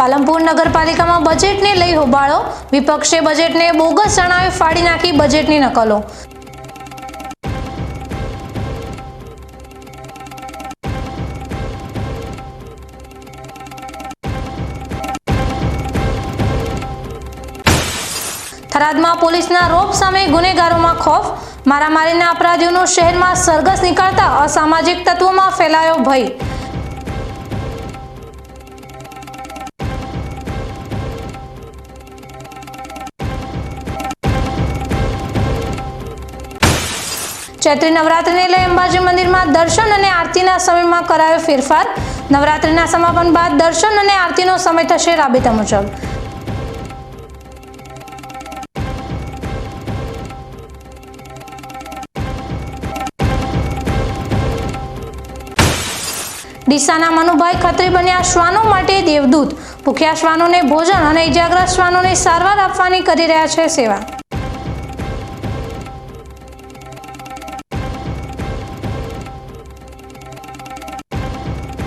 પાલનપુર નગરપાલિકામાં બજેટને લઈ હોબાળો, વિપક્ષે બજેટને બોગસ જણાવી ફાડી નાખી બજેટની નકલો। થરાદમાં પોલીસના રોપ સામે ગુનેગારોમાં ખૌફ, મારામારીના અપરાધીઓનો શહેરમાં સરઘસ નીકળતા અસામાજિક તત્વોમાં ફેલાયો ભય। ચૈત્રી નવરાત્રિને લઈ અંબાજી મંદિરમાં દર્શન અને આરતીના સમયમાં કરાયો ફેરફાર। નવરાત્રિના સમાપન બાદ દર્શન અને આરતીનો સમય થશે રાબેતા મુજબ। ડીસાના મનુભાઈ ખત્રી બન્યા શ્વાનો માટે દેવદૂત, ભૂખ્યા શ્વાનોને ભોજન અને ઇજાગ્રસ્ત શ્વાનોને સારવાર આપવાની કરી રહ્યા છે સેવા।